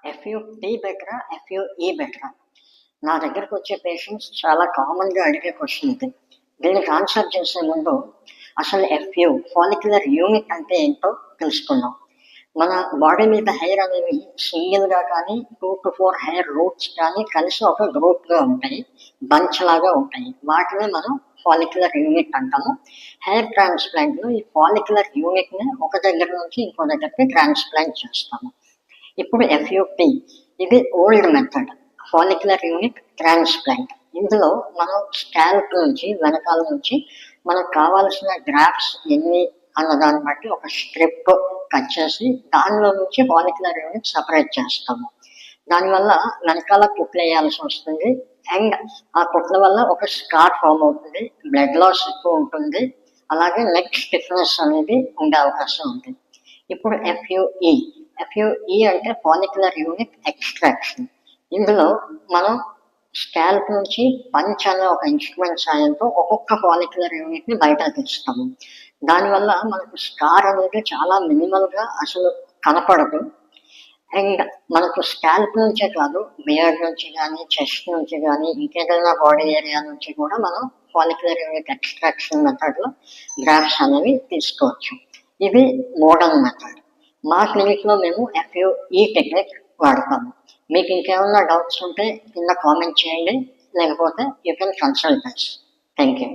FUT బెటరా, ఎఫ్యూఈ బెటరా? నా దగ్గరకు వచ్చే పేషెంట్స్ చాలా కామన్గా అడిగే క్వశ్చన్ ఇది. దీనికి ఆన్సర్ చేసే ముందు అసలు ఫాలిక్యులర్ యూనిట్ అంటే ఏంటో తెలుసుకుందాం. మన బాడీ మీద హెయిర్ అనేవి సింగిల్గా కానీ 2 to 4 హెయిర్ రూట్స్ కానీ కలిసి ఒక గ్రూప్గా ఉంటాయి, బంచ్ లాగా ఉంటాయి. వాటిని మనం ఫాలిక్యులర్ యూనిట్ అంటాము. హెయిర్ ట్రాన్స్ప్లాంట్లో ఈ ఫాలిక్యులర్ యూనిట్ని ఒక దగ్గర నుంచి ఇంకో దగ్గరికి ట్రాన్స్ప్లాంట్ చేస్తాము. ఇప్పుడు ఎఫ్యూటీ ఇది old method, follicular unit transplant. ఇందులో మనం స్కాల్ప్ నుంచి వెనకాల నుంచి మనకు కావాల్సిన గ్రాఫ్ట్స్ ఎన్ని అన్న దాన్ని బట్టి ఒక స్ట్రిప్ కట్ చేసి దానిలో నుంచి ఫాలిక్యులర్ యూనిట్ సపరేట్ చేస్తాము. దానివల్ల వెనకాల కుట్లు వేయాల్సి వస్తుంది అండ్ ఆ కుట్ల వల్ల ఒక స్కార్ ఫామ్ అవుతుంది, బ్లడ్ లాస్ ఎక్కువ ఉంటుంది, అలాగే నెక్ స్టిఫ్నెస్ అనేది ఉండే అవకాశం ఉంది. ఇప్పుడు ఎఫ్యూఈ అంటే ఫాలిక్యులర్ యూనిట్ ఎక్స్ట్రాక్షన్. ఇందులో మనం స్కాల్ప్ నుంచి పంచ్ అనే ఒక ఇన్స్ట్రుమెంట్ సాయంతో ఒక్కొక్క ఫాలిక్యులర్ యూనిట్ని బయటకు తీస్తాము. దానివల్ల మనకు స్కార్ అనేది చాలా మినిమల్గా అసలు కనపడదు అండ్ మనకు స్కాల్ప్ నుంచే కాదు, బియర్డ్ నుంచి కానీ, చెస్ట్ నుంచి కానీ, ఇంకేదైనా బాడీ ఏరియా నుంచి కూడా మనం ఫాలిక్యులర్ యూనిట్ ఎక్స్ట్రాక్షన్ మెథడ్లో గ్రాఫ్ట్స్ అనేవి తీసుకోవచ్చు. ఇది మోడర్న్ మెథడ్. మా క్లినిక్లో మేము ఎఫ్యూఈ టెక్నిక్ వాడతాము. మీకు ఇంకేమైనా డౌట్స్ ఉంటే కింద కామెంట్ చేయండి, లేకపోతే you can consult us. Thank you.